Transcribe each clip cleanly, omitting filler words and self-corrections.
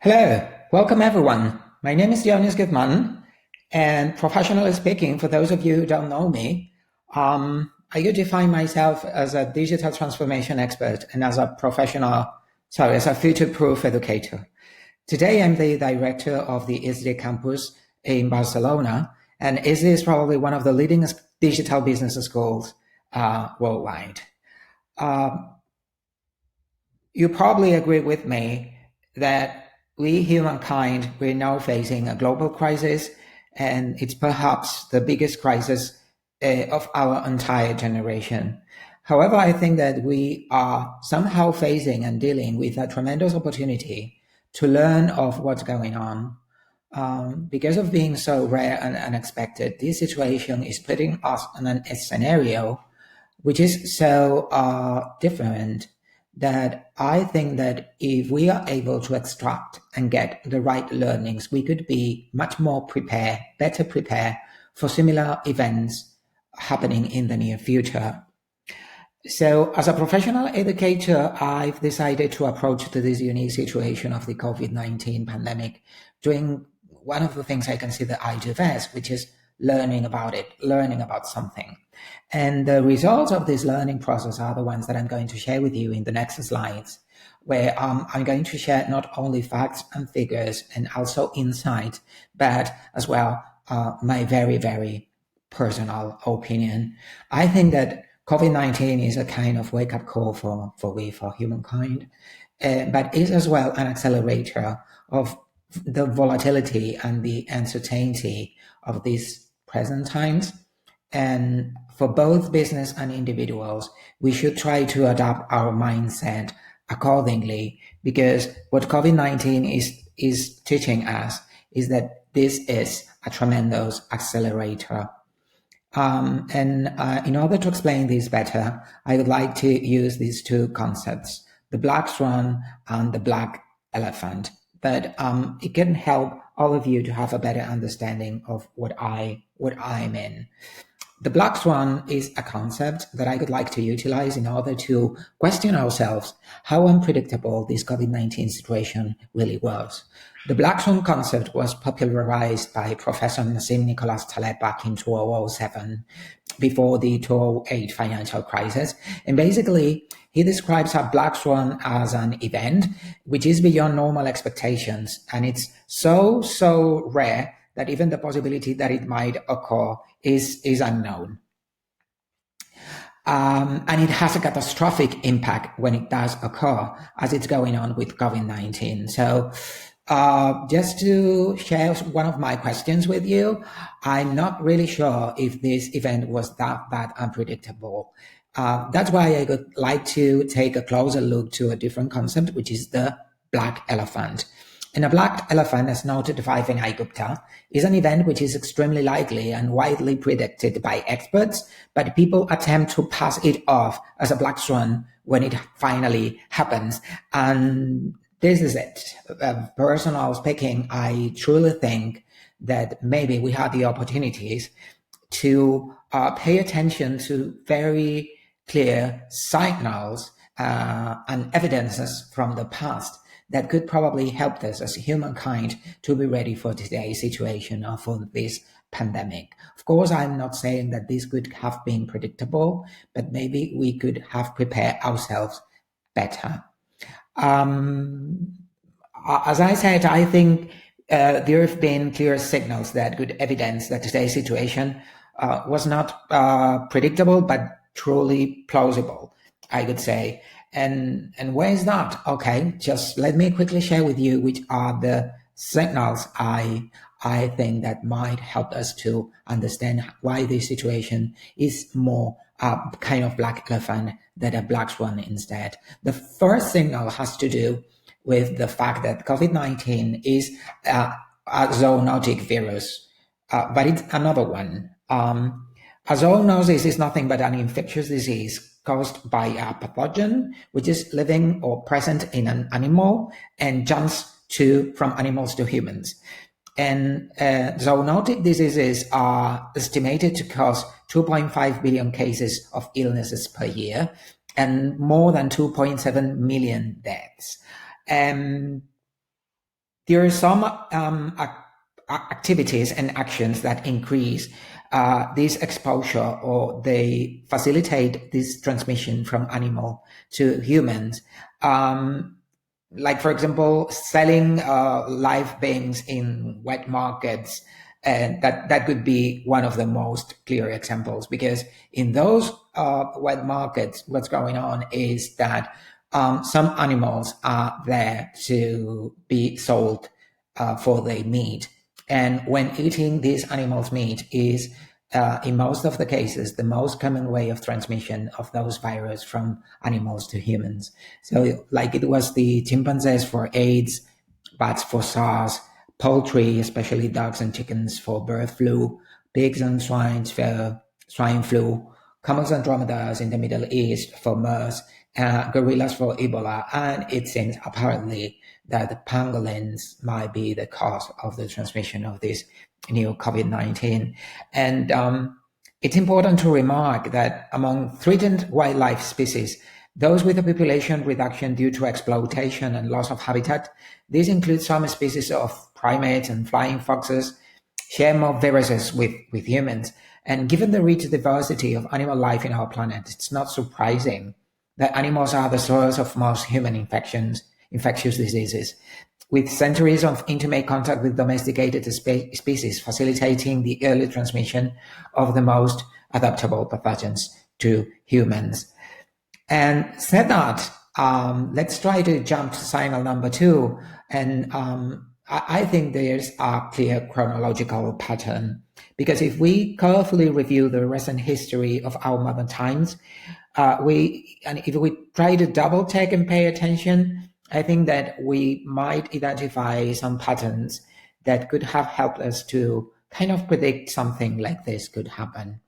Hello, welcome everyone. My name is Dionis Guzman, and professionally speaking, for those of you who don't know me, I would define myself as a digital transformation expert and as a as a future-proof educator. Today, I'm the director of the ISDE campus in Barcelona, and ISDE is probably one of the leading digital business schools worldwide. You probably agree with me that we, humankind, we're now facing a global crisis, and it's perhaps the biggest crisis of our entire generation. However, I think that we are somehow facing and dealing with a tremendous opportunity to learn of what's going on. Because of being so rare and unexpected, this situation is putting us in a scenario which is so different that I think that if we are able to extract and get the right learnings, we could be much more prepared, better prepared for similar events happening in the near future. So as a professional educator, I've decided to approach to this unique situation of the COVID-19 pandemic doing one of the things I consider I do best, which is learning about it, learning about something. And the results of this learning process are the ones that I'm going to share with you in the next slides, where I'm going to share not only facts and figures and also insight, but as well my very, very personal opinion. I think that COVID-19 is a kind of wake-up call for humankind, but is as well an accelerator of the volatility and the uncertainty of these present times. And for both business and individuals, we should try to adapt our mindset accordingly, because what COVID-19 is teaching us is that this is a tremendous accelerator. In order to explain this better, I would like to use these two concepts, the black swan and the black elephant, but it can help all of you to have a better understanding of what I mean. The black swan is a concept that I would like to utilize in order to question ourselves how unpredictable this COVID-19 situation really was. The black swan concept was popularized by Professor Nassim Nicholas Taleb back in 2007, before the 2008 financial crisis. And basically, he describes a black swan as an event which is beyond normal expectations, and it's so rare that even the possibility that it might occur is unknown. And it has a catastrophic impact when it does occur, as it's going on with COVID-19. So just to share one of my questions with you, I'm not really sure if this event was that unpredictable. That's why I would like to take a closer look to a different concept, which is the black elephant. And a black elephant, as noted by Vinay Gupta, is an event which is extremely likely and widely predicted by experts, but people attempt to pass it off as a black swan when it finally happens. And this is it. Personal speaking, I truly think that maybe we have the opportunities to pay attention to very clear signals and evidences from the past that could probably help us as humankind to be ready for today's situation or for this pandemic. Of course, I'm not saying that this could have been predictable, but maybe we could have prepared ourselves better. As I said, I think there have been clear signals that could evidence that today's situation was not predictable, but truly plausible, I would say. And where is that? Okay, just let me quickly share with you which are the signals I think that might help us to understand why this situation is more kind of black elephant than a black swan instead. The first signal has to do with the fact that COVID-19 is a zoonotic virus, but it's another one. A zoonosis is nothing but an infectious disease caused by a pathogen which is living or present in an animal and jumps from animals to humans. And zoonotic diseases are estimated to cause 2.5 billion cases of illnesses per year and more than 2.7 million deaths. there are some activities and actions that increase this exposure, or they facilitate this transmission from animal to humans. Like, for example, selling live beings in wet markets. And that could be one of the most clear examples, because in those wet markets, what's going on is that some animals are there to be sold for their meat. And when eating these animals' meat is, in most of the cases, the most common way of transmission of those viruses from animals to humans. So like it was the chimpanzees for AIDS, bats for SARS, poultry, especially dogs and chickens, for bird flu, pigs and swine for swine flu, camels and dromedaries in the Middle East for MERS, gorillas for Ebola, and it seems apparently that the pangolins might be the cause of the transmission of this new COVID-19. And it's important to remark that among threatened wildlife species, those with a population reduction due to exploitation and loss of habitat, these include some species of primates and flying foxes, share more viruses with humans. And given the rich diversity of animal life in our planet, it's not surprising that animals are the source of most human infectious diseases, with centuries of intimate contact with domesticated species facilitating the early transmission of the most adaptable pathogens to humans. And said that, let's try to jump to signal number 2. And I think there's a clear chronological pattern, because if we carefully review the recent history of our modern times, if we try to double check and pay attention, I think that we might identify some patterns that could have helped us to kind of predict something like this could happen.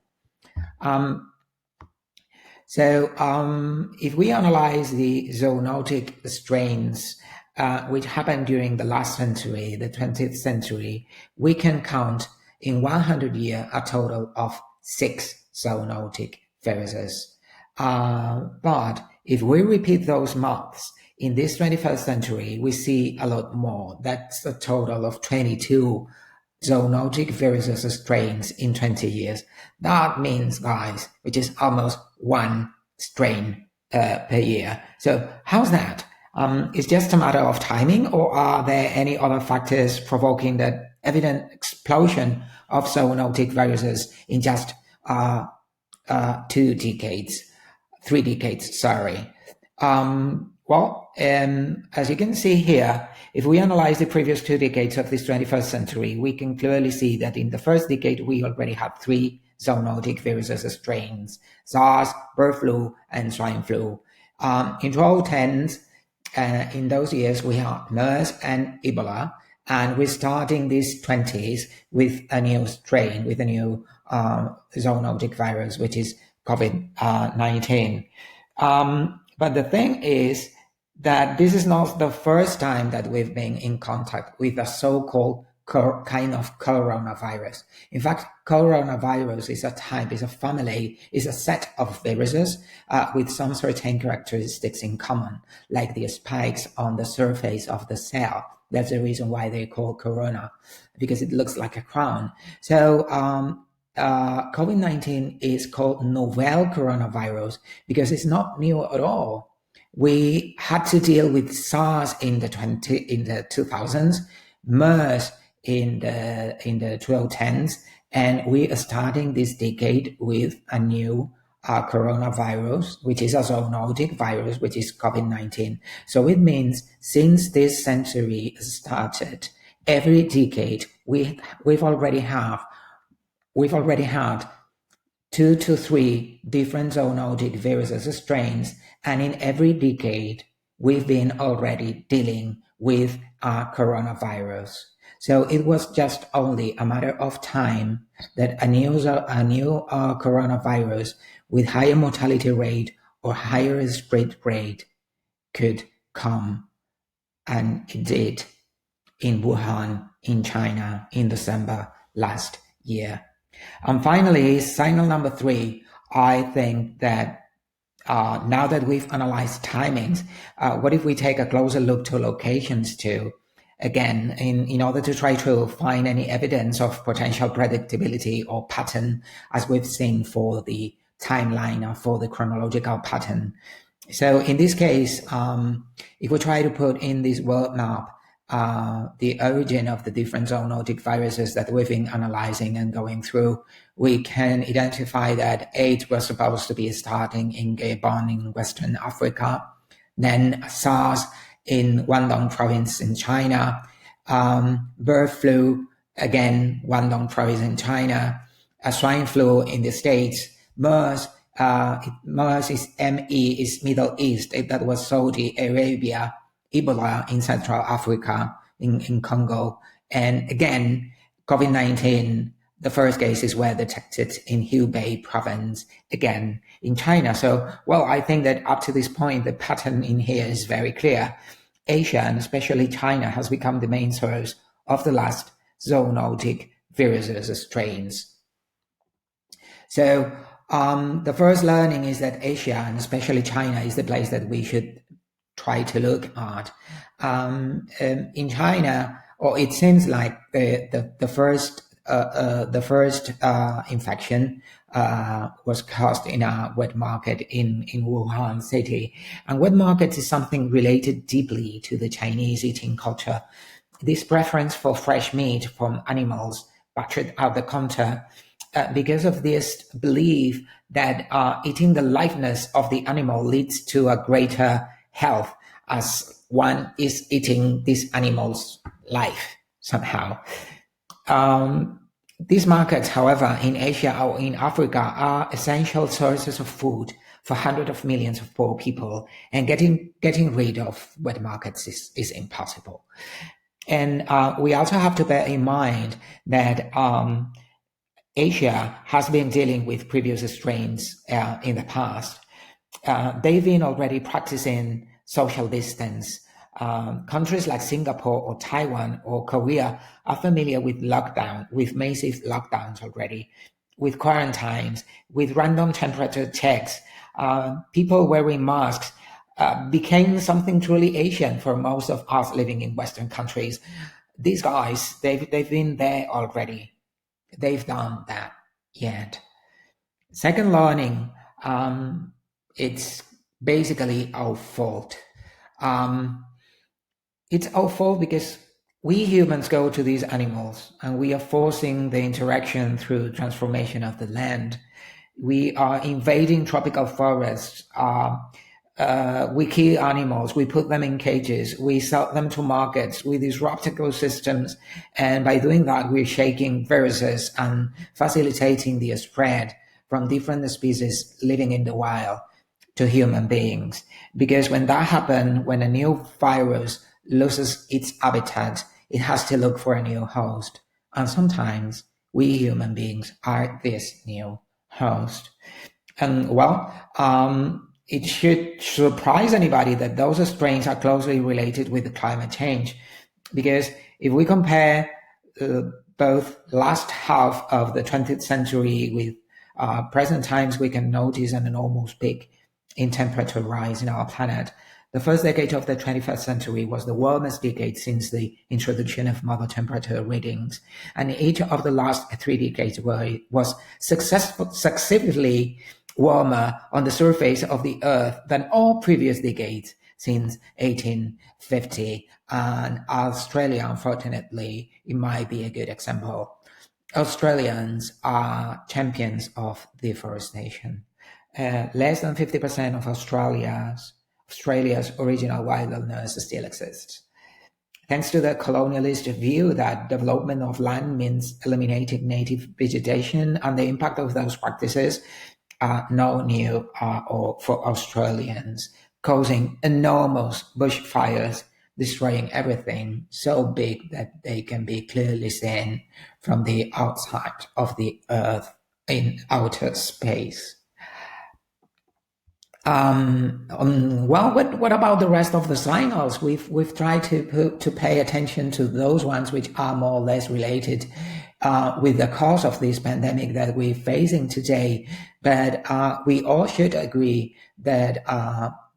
If we analyze the zoonotic strains which happened during the last century, the 20th century, we can count in 100 years a total of 6 zoonotic viruses. But if we repeat those months in this 21st century, we see a lot more. That's a total of 22 zoonotic viruses strains in 20 years. That means, guys, which is almost 1 strain per year. So how's that? It's just a matter of timing, or are there any other factors provoking that evident explosion of zoonotic viruses in just 3 decades, sorry. As you can see here, if we analyze the previous 2 decades of this 21st century, we can clearly see that in the first decade, we already had 3 zoonotic viruses strains: SARS, bird flu, and swine flu. In 2010s, in those years, we had MERS and Ebola, and we're starting these 20s with a new strain, with a new zoonotic virus, which is COVID-19. But the thing is that this is not the first time that we've been in contact with a so-called kind of coronavirus. In fact, coronavirus is a type, is a family, is a set of viruses with some certain characteristics in common, like the spikes on the surface of the cell. That's the reason why they call corona, because it looks like a crown. So COVID-19 is called novel coronavirus because it's not new at all. We had to deal with SARS in the 2000s, MERS in the 2010s, and we are starting this decade with a new coronavirus, which is a zoonotic virus, which is COVID-19. So it means since this century started, every decade we've already had 2 to 3 different zoonotic viruses strains, and in every decade we've been already dealing with a coronavirus. So it was just only a matter of time that a new coronavirus with higher mortality rate or higher spread rate could come, and it did in Wuhan, in China, in December last year. And finally, signal number 3, I think that now that we've analyzed timings, what if we take a closer look to locations too? again, in order to try to find any evidence of potential predictability or pattern, as we've seen for the timeline or for the chronological pattern. So in this case, if we try to put in this world map the origin of the different zoonotic viruses that we've been analyzing and going through, we can identify that AIDS was supposed to be starting in Gabon in Western Africa, then SARS in Guangdong province in China, bird flu, again, Guangdong province in China, swine flu in the States, MERS, MERS is ME, is Middle East, that was Saudi Arabia, Ebola in Central Africa, in Congo, and again, COVID-19, the first cases were detected in Hubei province, again, in China. So, well, I think that up to this point, the pattern in here is very clear. Asia, and especially China, has become the main source of the last zoonotic viruses strains. So, the first learning is that Asia, and especially China, is the place that we should try to look at. In China, or it seems like the first infection was caused in a wet market in Wuhan city. And wet market is something related deeply to the Chinese eating culture. This preference for fresh meat from animals butchered at the counter because of this belief that eating the liveness of the animal leads to a greater health, as one is eating this animal's life somehow. These markets, however, in Asia or in Africa are essential sources of food for hundreds of millions of poor people, and getting rid of wet markets is impossible. And we also have to bear in mind that Asia has been dealing with previous strains in the past. They've been already practicing social distance. Countries like Singapore or Taiwan or Korea are familiar with lockdown, with massive lockdowns already, with quarantines, with random temperature checks. People wearing masks became something truly Asian for most of us living in Western countries. These guys, they've been there already. They've done that yet. Second learning, it's basically our fault. It's our fault because we humans go to these animals and we are forcing the interaction through transformation of the land. We are invading tropical forests. We kill animals, we put them in cages, we sell them to markets, we disrupt ecosystems, and by doing that, we're shaking viruses and facilitating the spread from different species living in the wild to human beings. Because when that happens, when a new virus loses its habitat, it has to look for a new host. And sometimes we human beings are this new host. And well, it should surprise anybody that those strains are closely related with climate change, because if we compare both last half of the 20th century with present times, we can notice an enormous peak in temperature rise in our planet. The first decade of the 21st century was the warmest decade since the introduction of model temperature readings, and each of the last 3 decades was successively warmer on the surface of the Earth than all previous decades since 1850. And Australia, unfortunately, it might be a good example. Australians are champions of deforestation. Less than 50% of Australia's original wilderness still exists. Thanks to the colonialist view that development of land means eliminating native vegetation, and the impact of those practices are no new for Australians, causing enormous bushfires, destroying everything so big that they can be clearly seen from the outside of the Earth in outer space. Well, what about the rest of the signals? We've tried to pay attention to those ones which are more or less related with the cause of this pandemic that we're facing today. But we all should agree that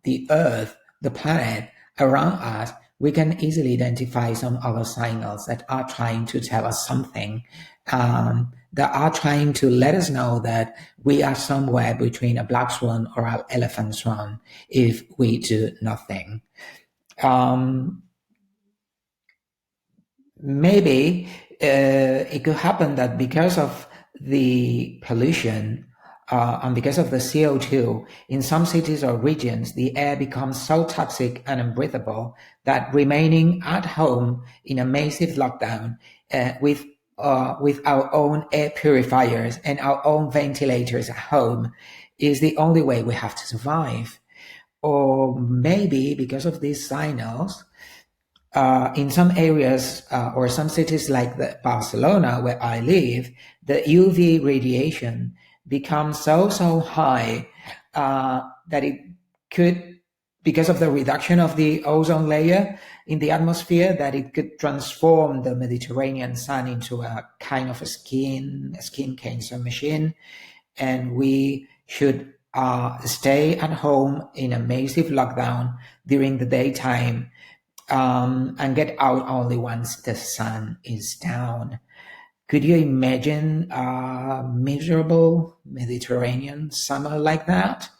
the Earth, the planet around us, we can easily identify some other signals that are trying to tell us something, that are trying to let us know that we are somewhere between a black swan or an elephant swan if we do nothing. Maybe it could happen that because of the pollution and because of the CO2, in some cities or regions, the air becomes so toxic and unbreathable that remaining at home in a massive lockdown with our own air purifiers and our own ventilators at home is the only way we have to survive. Or maybe because of these signals, in some areas or some cities like Barcelona, where I live, the UV radiation becomes so high that it could, because of the reduction of the ozone layer in the atmosphere, that it could transform the Mediterranean sun into a kind of a skin cancer machine. And we should stay at home in a massive lockdown during the daytime, and get out only once the sun is down. Could you imagine a miserable Mediterranean summer like that?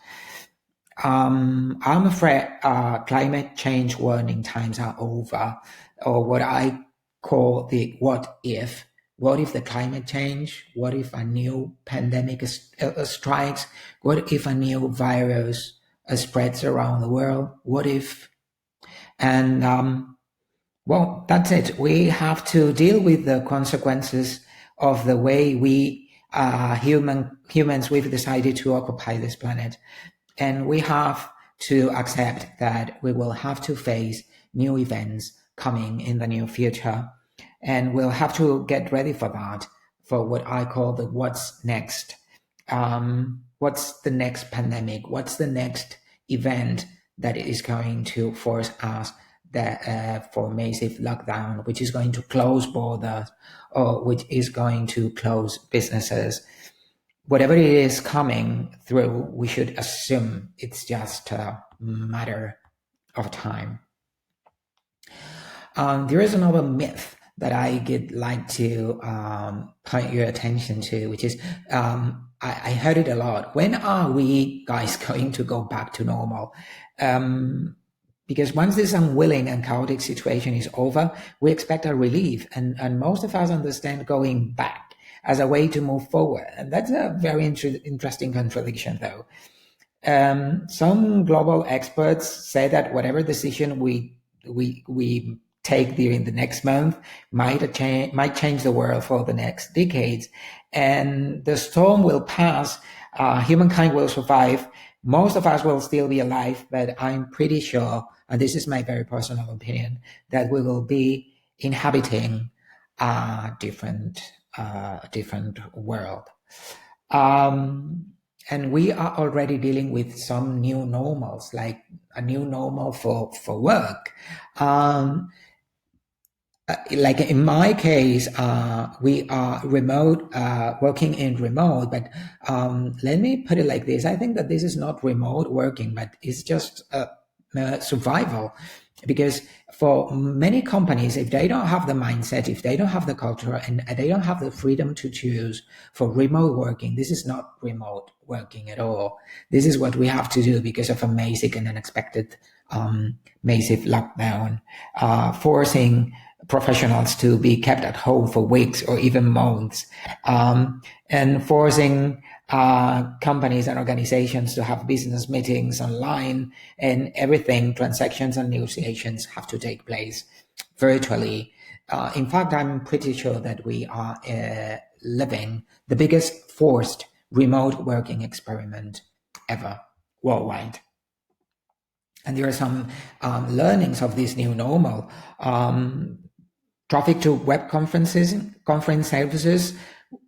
I'm afraid climate change warning times are over, or what I call the what if. What if the climate change? What if a new pandemic strikes? What if a new virus spreads around the world? What if? And well, that's it. We have to deal with the consequences of the way we humans we've decided to occupy this planet. And we have to accept that we will have to face new events coming in the near future. And we'll have to get ready for that, for what I call the what's next. What's the next pandemic? What's the next event that is going to force us for massive lockdown, which is going to close borders, or which is going to close businesses? Whatever it is coming through, we should assume it's just a matter of time. There is another myth that I would like to point your attention to, which is, I heard it a lot. When are we guys going to go back to normal? Because once this unwilling and chaotic situation is over, we expect a relief, and most of us understand going back as a way to move forward. And that's a very interesting contradiction, though. Some global experts say that whatever decision we take during the next month might change the world for the next decades, and the storm will pass. Humankind will survive. Most of us will still be alive, but I'm pretty sure, and this is my very personal opinion, that we will be inhabiting a different world. And we are already dealing with some new normals, like a new normal for work. Like in my case, we are remote, working in remote, but let me put it like this. I think that this is not remote working, but it's just survival. Because for many companies, if they don't have the mindset, if they don't have the culture, and they don't have the freedom to choose for remote working, this is not remote working at all. This is what we have to do because of a massive and unexpected massive lockdown, forcing professionals to be kept at home for weeks or even months, and forcing companies and organizations to have business meetings online, and everything, transactions and negotiations have to take place virtually. In fact, I'm pretty sure that we are living the biggest forced remote working experiment ever worldwide. And there are some learnings of this new normal. Traffic to web conference services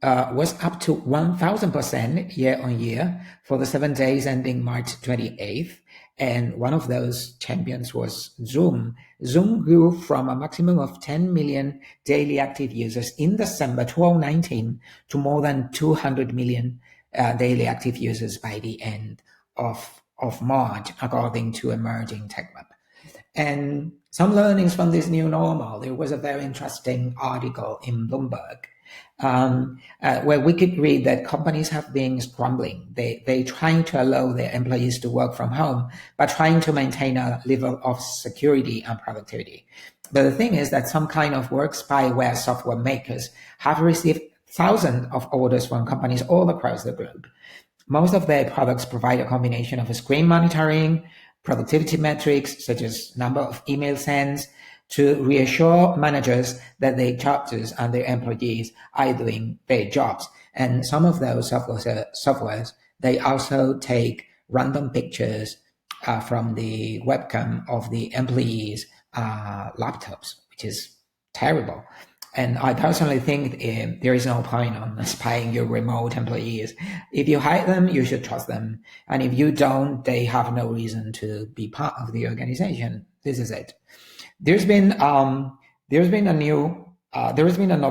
was up to 1,000% year on year for the 7 days ending March 28th. And one of those champions was Zoom. Zoom grew from a maximum of 10 million daily active users in December 2019 to more than 200 million daily active users by the end of March, according to Emerging Tech Web. And some learnings from this new normal. There was a very interesting article in Bloomberg where we could read that companies have been scrambling. They trying to allow their employees to work from home, but trying to maintain a level of security and productivity. But the thing is that some kind of work spyware software makers have received thousands of orders from companies all across the globe. Most of their products provide a combination of screen monitoring, productivity metrics such as number of email sends, to reassure managers that their jobs and their employees are doing their jobs. And some of those softwares, they also take random pictures from the webcam of the employees' laptops, which is terrible. And I personally think there is no point on spying your remote employees. If you hire them, you should trust them. And if you don't, they have no reason to be part of the organization. This is it. There's been another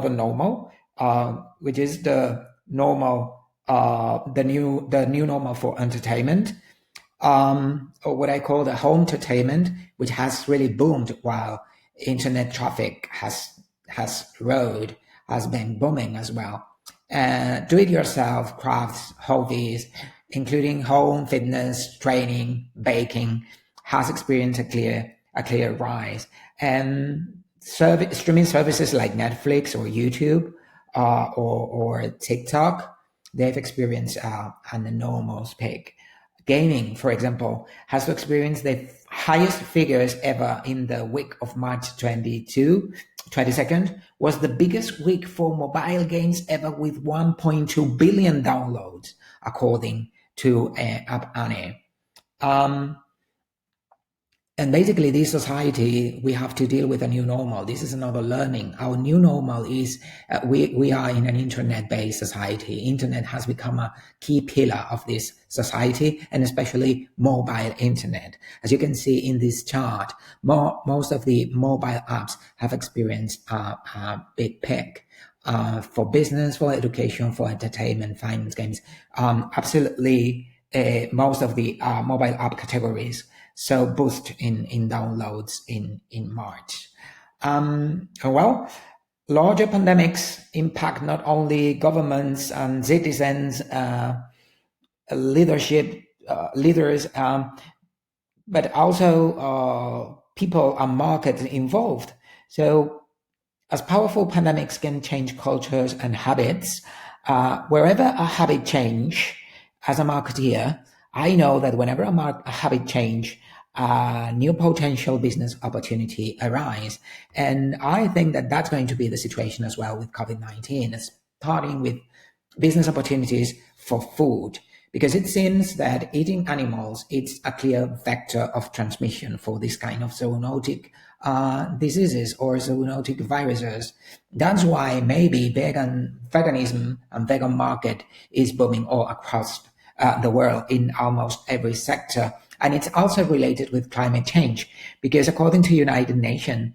normal, which is the normal, the new normal for entertainment, or what I call the home entertainment, which has really boomed while internet traffic has been booming as well. Do-it-yourself crafts, hobbies, including home fitness, training, baking, has experienced a clear rise. And streaming services like Netflix or YouTube or TikTok, they've experienced an enormous peak. Gaming, for example, has experienced the highest figures ever in the week of March 22nd, was the biggest week for mobile games ever with 1.2 billion downloads, according to App Annie. And basically, this society, we have to deal with a new normal. This is another learning. Our new normal is we are in an internet-based society. Internet has become a key pillar of this society, and especially mobile internet. As you can see in this chart, most of the mobile apps have experienced a big peak. For business, for education, for entertainment, finance, games, absolutely most of the mobile app categories so boost in downloads in March. Well, larger pandemics impact not only governments and citizens, leaders, but also people and markets involved. So as powerful pandemics can change cultures and habits, wherever a habit change, as a marketeer, I know that whenever a habit change, new potential business opportunity arise. And I think that that's going to be the situation as well with COVID-19, starting with business opportunities for food, because it seems that eating animals, it's a clear vector of transmission for this kind of zoonotic diseases or zoonotic viruses. That's why maybe veganism and vegan market is booming all across the world in almost every sector. And it's also related with climate change, because according to United Nations,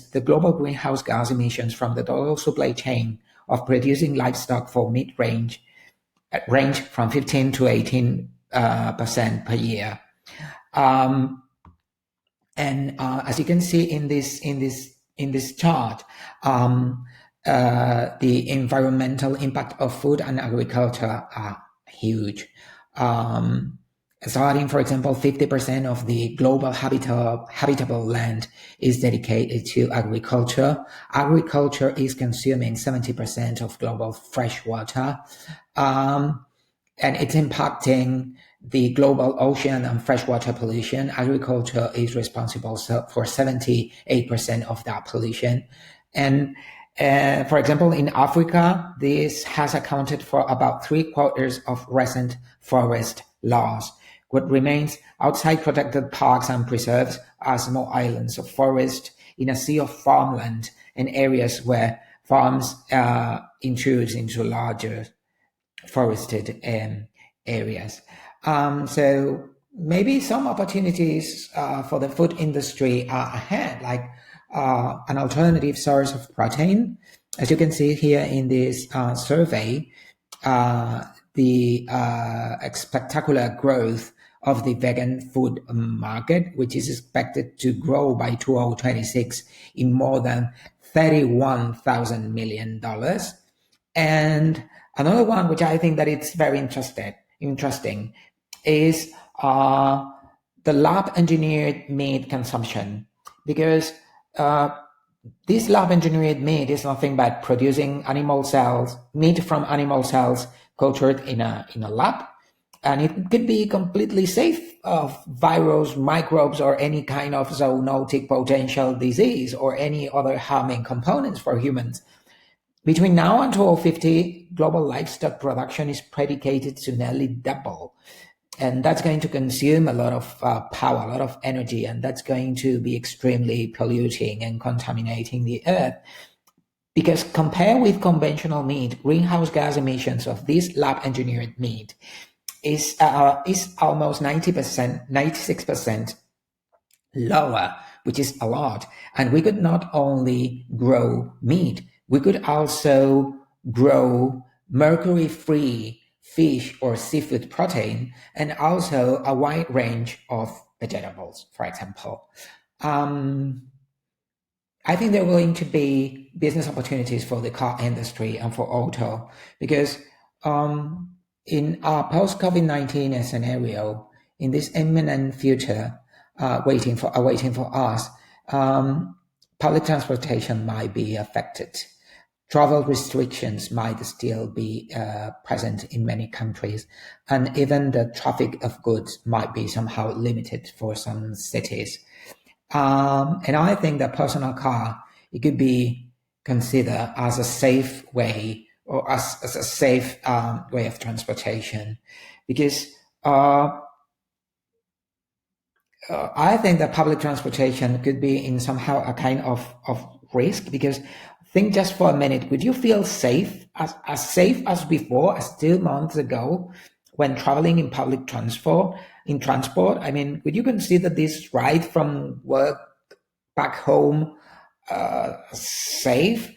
the global greenhouse gas emissions from the total supply chain of producing livestock for meat range from 15 to 18% per year. And as you can see in this chart, the environmental impact of food and agriculture are huge. Starting, for example, 50% of the global habitable land is dedicated to agriculture. Agriculture is consuming 70% of global fresh water, and it's impacting the global ocean and freshwater pollution. Agriculture is responsible for 78% of that pollution. And for example, in Africa, this has accounted for about 3/4 of recent forest loss. What remains outside protected parks and preserves are small islands of forest in a sea of farmland and areas where farms intrude into larger forested areas. So maybe some opportunities for the food industry are ahead, like an alternative source of protein. As you can see here in this survey, the spectacular growth of the vegan food market, which is expected to grow by 2026 in more than $31,000 million. And another one, which I think that it's very interesting, is the lab engineered meat consumption, because this lab engineered meat is nothing but producing meat from animal cells cultured in a lab, and it could be completely safe of virus, microbes, or any kind of zoonotic potential disease or any other harming components for humans. Between now and 2050, global livestock production is predicated to nearly double. And that's going to consume a lot of power, a lot of energy, and that's going to be extremely polluting and contaminating the earth. Because compared with conventional meat, greenhouse gas emissions of this lab-engineered meat is almost 90%, 96% lower, which is a lot. And we could not only grow meat, we could also grow mercury-free fish or seafood protein, and also a wide range of vegetables, for example. I think there are going to be business opportunities for the car industry and for auto, because in our post-COVID-19 scenario, in this imminent future, waiting for us, public transportation might be affected. Travel restrictions might still be present in many countries, and even the traffic of goods might be somehow limited for some cities. And I think that personal car, it could be considered as a safe way, or as a safe way of transportation, because I think that public transportation could be in somehow a kind of risk, because think just for a minute, would you feel safe, as safe as before, as 2 months ago, when traveling in public transport? I mean, would you consider this ride from work back home safe?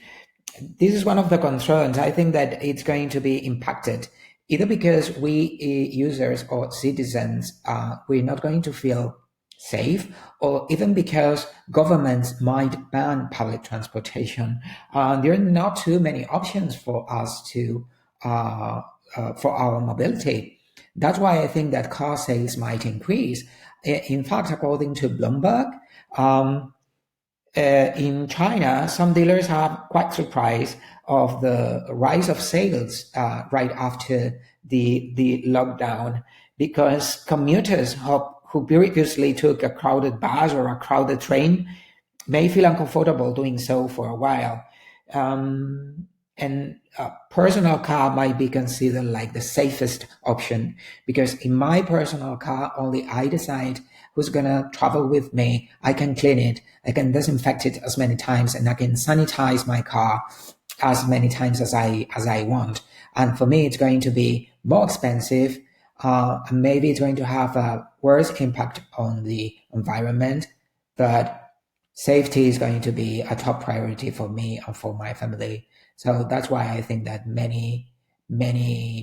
This is one of the concerns. I think that it's going to be impacted, either because we users or citizens, we're not going to feel safe, or even because governments might ban public transportation. There are not too many options for us to for our mobility. That's why I think that car sales might increase. In fact, according to Bloomberg, in China, some dealers are quite surprised of the rise of sales right after the lockdown, because commuters who previously took a crowded bus or a crowded train may feel uncomfortable doing so for a while. And a personal car might be considered like the safest option, because in my personal car, only I decide who's gonna travel with me. I can clean it, I can disinfect it as many times, and I can sanitize my car as many times as I want. And for me, it's going to be more expensive. And maybe it's going to have a worse impact on the environment, but safety is going to be a top priority for me and for my family. So that's why I think that many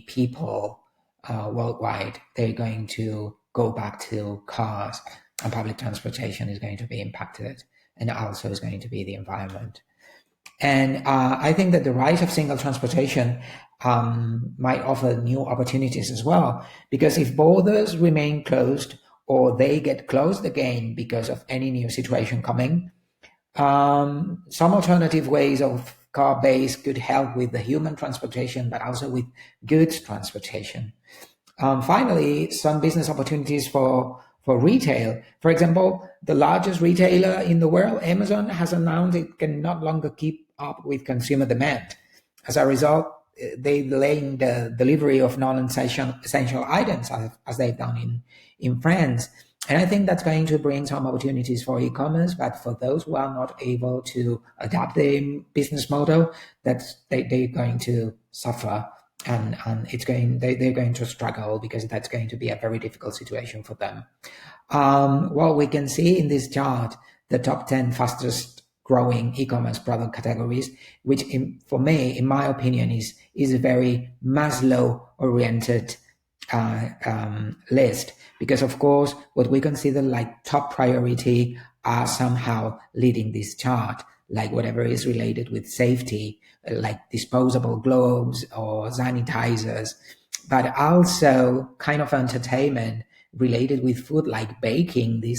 people worldwide, they're going to go back to cars, and public transportation is going to be impacted, and also is going to be the environment. And I think that the rise of single transportation might offer new opportunities as well, because if borders remain closed, or they get closed again because of any new situation coming, some alternative ways of car-based could help with the human transportation, but also with goods transportation. Finally, some business opportunities for retail. For example, the largest retailer in the world, Amazon, has announced it can no longer keep up with consumer demand. As a result, they're delaying the delivery of non-essential items, as they've done in France. And I think that's going to bring some opportunities for e-commerce, but for those who are not able to adapt their business model, they're going to suffer, and they're going to struggle, because that's going to be a very difficult situation for them. Well, we can see in this chart the top 10 fastest growing e-commerce product categories, which for me, in my opinion, is a very Maslow oriented list, because of course what we consider like top priority are somehow leading this chart, like whatever is related with safety, like disposable gloves or sanitizers, but also kind of entertainment related with food, like baking. The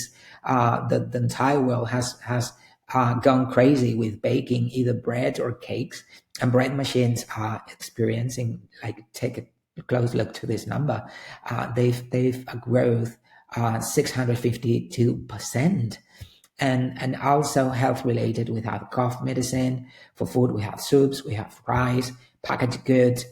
entire world has gone crazy with baking either bread or cakes, and bread machines are experiencing, like, take a close look to this number. They've growth 652%. And also health related, we have cough medicine. For food, we have soups, we have rice, packaged goods,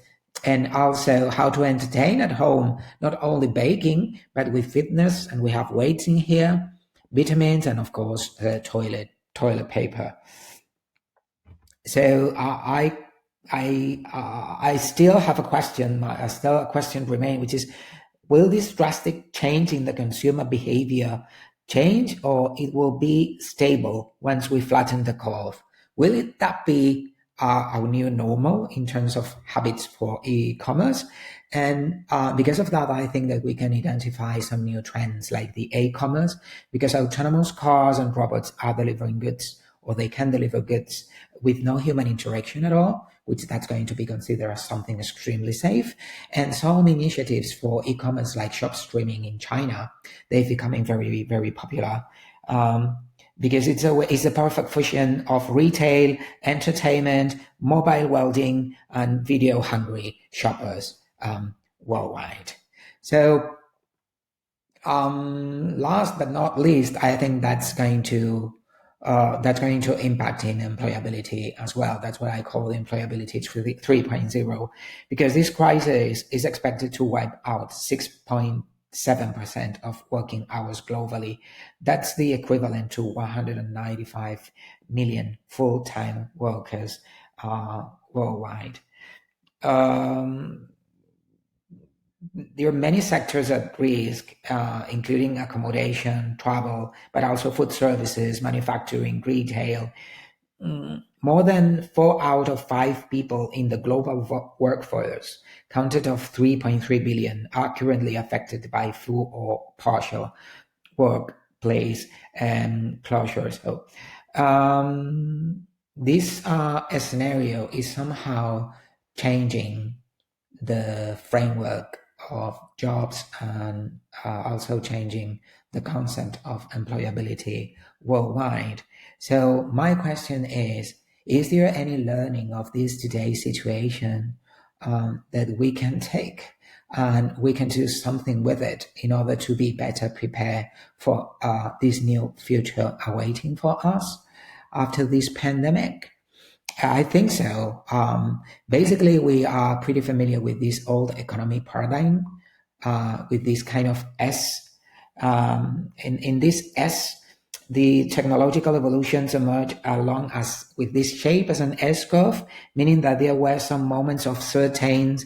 and also how to entertain at home, not only baking, but with fitness, and we have weights in here, vitamins, and of course, toilet paper. So I still have a question. Still a question remain, which is, will this drastic change in the consumer behavior change, or it will be stable once we flatten the curve? Will that be our new normal in terms of habits for e-commerce? And because of that, I think that we can identify some new trends like the e-commerce, because autonomous cars and robots are delivering goods, or they can deliver goods with no human interaction at all, which that's going to be considered as something extremely safe. And some initiatives for e-commerce like shop streaming in China, they're becoming very, very popular. Because it's a perfect fusion of retail, entertainment, mobile welding, and video hungry shoppers worldwide. So last but not least, I think that's going to impact in employability as well. That's what I call employability 3.0, because this crisis is expected to wipe out 6.7% of working hours globally. That's the equivalent to 195 million full-time workers worldwide. There are many sectors at risk, including accommodation, travel, but also food services, manufacturing, retail. More than 4 out of 5 people in the global workforce, counted of 3.3 billion, are currently affected by full or partial workplace closures. So, this scenario is somehow changing the framework of jobs, and also changing the concept of employability worldwide. So my question is there any learning of this today's situation that we can take, and we can do something with it in order to be better prepared for this new future awaiting for us after this pandemic? I think so. Basically, we are pretty familiar with this old economy paradigm, with this kind of S. In this S, the technological evolutions emerge along as with this shape as an S curve, meaning that there were some moments of certain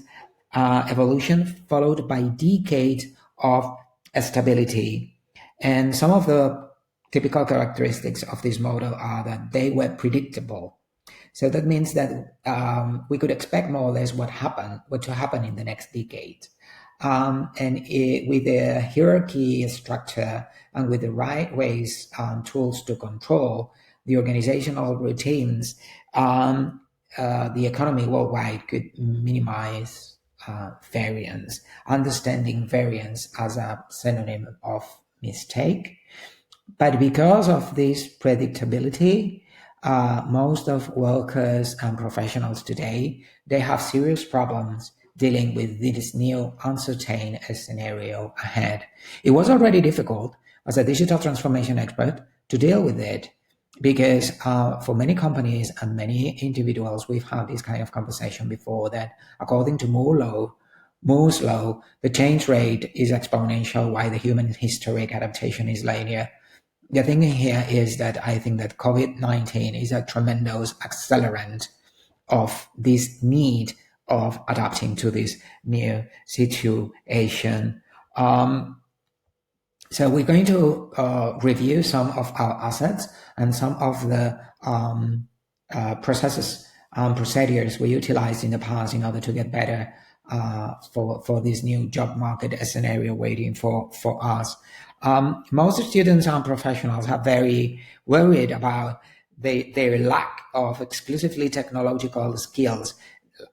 evolution followed by decades of stability. And some of the typical characteristics of this model are that they were predictable. So that means that we could expect more or less what to happen in the next decade. With a hierarchy structure and with the right ways, tools to control the organizational routines, the economy worldwide could minimize variance, understanding variance as a synonym of mistake. But because of this predictability, most of workers and professionals today, they have serious problems dealing with this new uncertain scenario ahead. It was already difficult as a digital transformation expert to deal with it, because for many companies and many individuals, we've had this kind of conversation before, that according to Moore's law, the change rate is exponential while the human historic adaptation is linear. The thing here is that I think that COVID-19 is a tremendous accelerant of this need of adapting to this new situation. So we're going to review some of our assets and some of the processes and procedures we utilized in the past in order to get better for this new job market scenario waiting for us. Most students and professionals are very worried about their lack of exclusively technological skills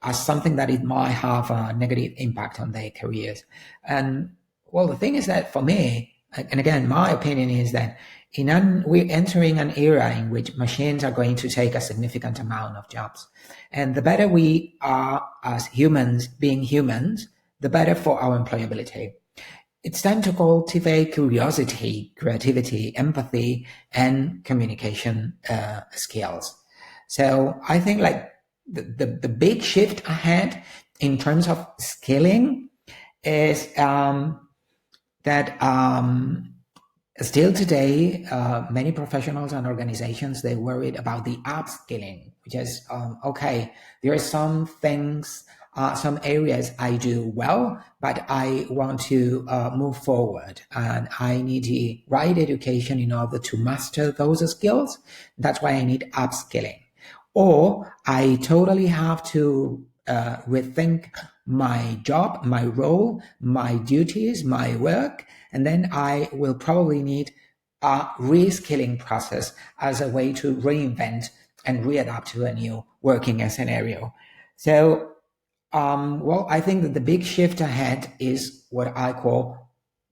as something that it might have a negative impact on their careers. And well, the thing is that for me, and again, my opinion is that we're entering an era in which machines are going to take a significant amount of jobs. And the better we are as humans, being humans, the better for our employability. It's time to cultivate curiosity, creativity, empathy, and communication skills. So I think like the big shift ahead in terms of skilling is that still today, many professionals and organizations, they're worried about the upskilling, which is, okay, there are some things, some areas I do well, but I want to move forward and I need the right education in order to master those skills. That's why I need upskilling. Or I totally have to rethink my job, my role, my duties, my work, and then I will probably need a reskilling process as a way to reinvent and readapt to a new working scenario. So, well, I think that the big shift ahead is what I call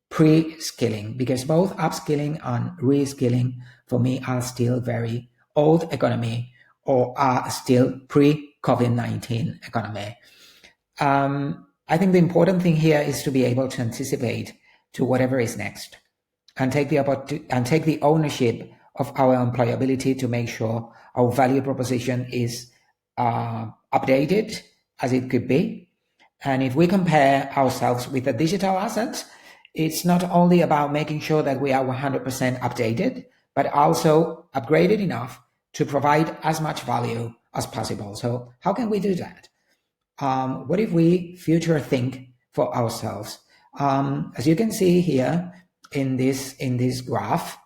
pre-skilling, because both upskilling and reskilling for me are still very old economy or are still pre-COVID-19 economy. I think the important thing here is to be able to anticipate to whatever is next and take the ownership of our employability to make sure our value proposition is updated as it could be. And if we compare ourselves with the digital assets, it's not only about making sure that we are 100% updated, but also upgraded enough to provide as much value as possible. So how can we do that? What if we future think for ourselves? As you can see here in this graph,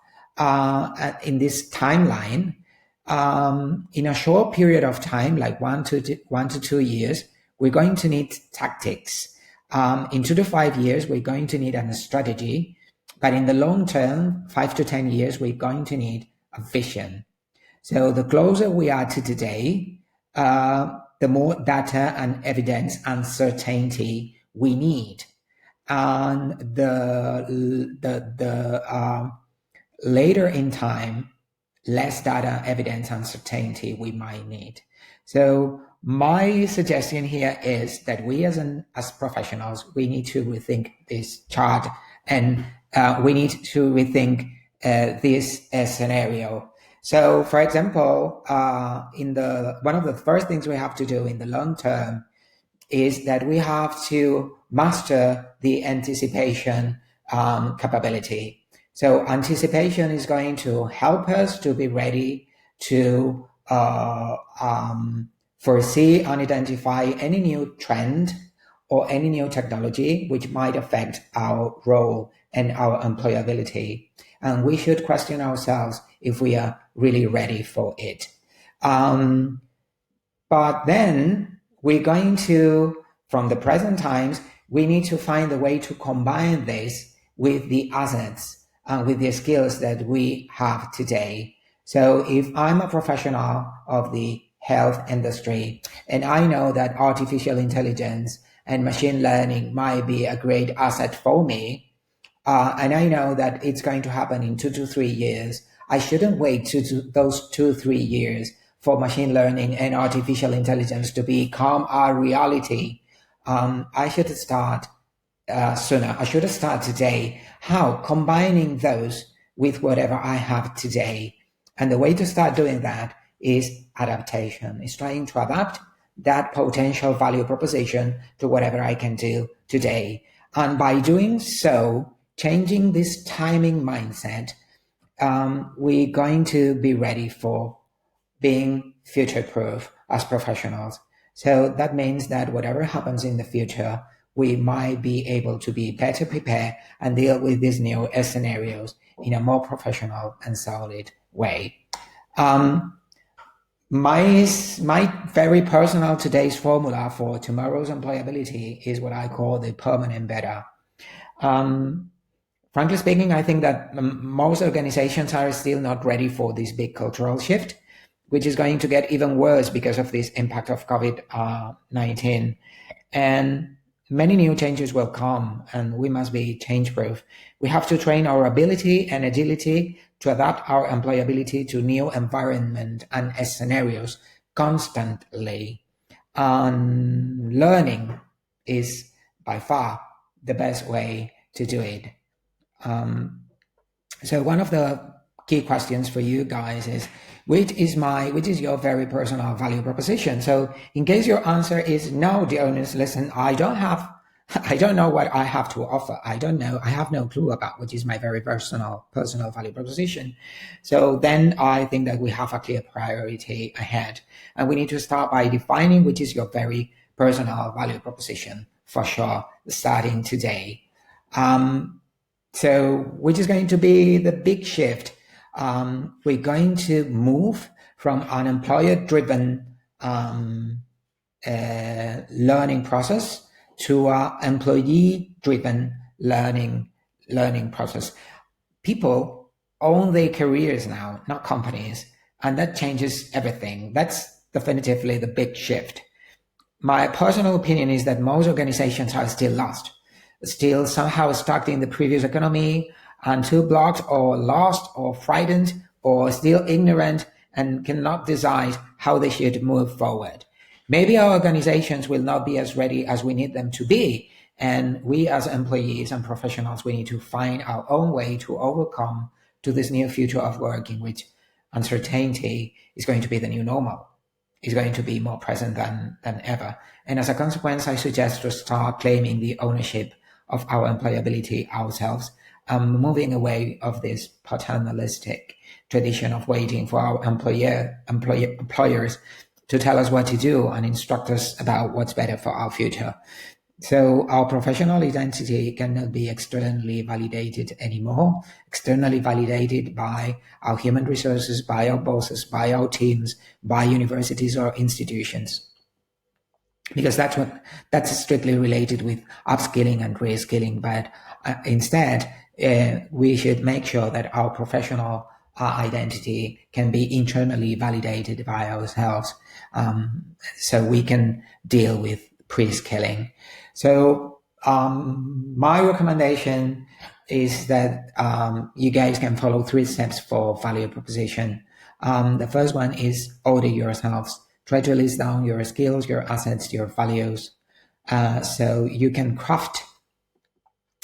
in this timeline, in a short period of time, like 1 to 2 years, we're going to need tactics. In 2 to 5 years, we're going to need a strategy, but in the long term, 5 to 10 years, we're going to need a vision. So the closer we are to today, the more data and evidence and certainty we need. And the later in time, less data, evidence, and certainty we might need. So my suggestion here is that we as professionals, we need to rethink this chart and we need to rethink this scenario. So, for example, one of the first things we have to do in the long term is that we have to master the anticipation capability. So, anticipation is going to help us to be ready to foresee and identify any new trend or any new technology which might affect our role and our employability. And we should question ourselves if we are really ready for it. But then we're going to, from the present times, we need to find a way to combine this with the assets and with the skills that we have today. So if I'm a professional of the health industry and I know that artificial intelligence and machine learning might be a great asset for me, and I know that it's going to happen in 2 to 3 years, I shouldn't wait those 2-3 years for machine learning and artificial intelligence to become our reality. I should start sooner. I should start today. How? Combining those with whatever I have today. And the way to start doing that is adaptation. It's trying to adapt that potential value proposition to whatever I can do today. And by doing so, changing this timing mindset, we're going to be ready for being future-proof as professionals. So that means that whatever happens in the future, we might be able to be better prepared and deal with these new scenarios in a more professional and solid way. My very personal today's formula for tomorrow's employability is what I call the permanent better. Frankly speaking, I think that most organizations are still not ready for this big cultural shift, which is going to get even worse because of this impact of COVID-19. And many new changes will come, and we must be change-proof. We have to train our ability and agility to adapt our employability to new environment and scenarios constantly. And learning is by far the best way to do it. So one of the key questions for you guys is, which is your very personal value proposition? So in case your answer is no, Dionis, listen, I don't know what I have to offer. I don't know. I have no clue about which is my very personal value proposition. So then I think that we have a clear priority ahead, and we need to start by defining which is your very personal value proposition for sure, starting today. So which is going to be the big shift? We're going to move from an employer-driven learning process to an employee-driven learning process. People own their careers now, not companies, and that changes everything. That's definitively the big shift. My personal opinion is that most organizations are still lost, still somehow stuck in the previous economy, and too blocked or lost or frightened or still ignorant and cannot decide how they should move forward. Maybe our organizations will not be as ready as we need them to be, and we as employees and professionals, we need to find our own way to overcome to this new future of work in which uncertainty is going to be the new normal. Is going to be more present than ever. And as a consequence, I suggest to start claiming the ownership of our employability ourselves, moving away of this paternalistic tradition of waiting for our employers to tell us what to do and instruct us about what's better for our future. So our professional identity cannot be externally validated anymore, externally validated by our human resources, by our bosses, by our teams, by universities or institutions. Because that's strictly related with upskilling and reskilling, but instead we should make sure that our professional identity can be internally validated by ourselves, so we can deal with pre-skilling. So my recommendation is that you guys can follow 3 steps for value proposition. The first one is audit yourselves. Try to list down your skills, your assets, your values, so you can craft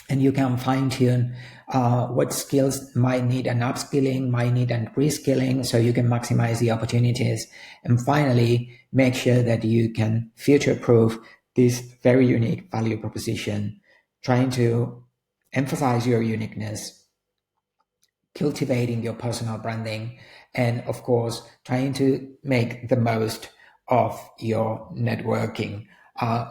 and you can fine-tune what skills might need an upskilling, might need an reskilling, so you can maximize the opportunities. And finally, make sure that you can future-proof this very unique value proposition, trying to emphasize your uniqueness, cultivating your personal branding, and of course, trying to make the most of your networking.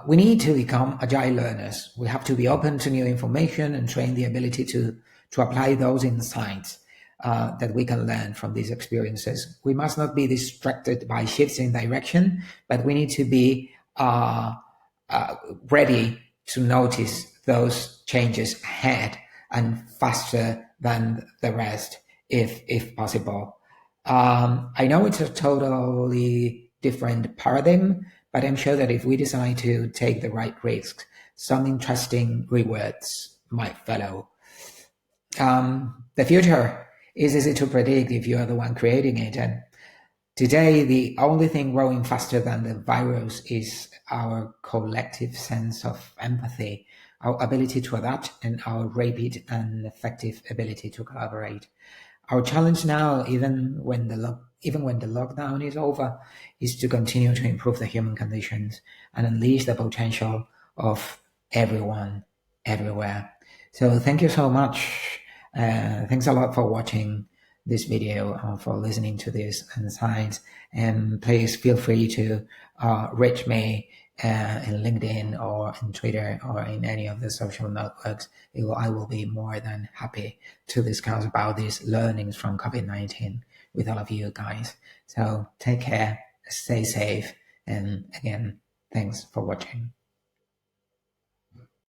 We need to become agile learners. We have to be open to new information and train the ability to apply those insights that we can learn from these experiences. We must not be distracted by shifts in direction, but we need to be ready to notice those changes ahead and faster than the rest, if possible. I know it's a totally different paradigm, but I'm sure that if we decide to take the right risks, some interesting rewards might follow. The future is easy to predict if you are the one creating it. And today, the only thing growing faster than the virus is our collective sense of empathy, our ability to adapt, and our rapid and effective ability to collaborate. Our challenge now, even when the lockdown is over, is to continue to improve the human conditions and unleash the potential of everyone, everywhere. So thank you so much. Thanks a lot for watching this video, for listening to this insights, and please feel free to reach me in LinkedIn or in Twitter or in any of the social networks. I will be more than happy to discuss about these learnings from COVID-19 with all of you guys. So take care, stay safe, and again, thanks for watching.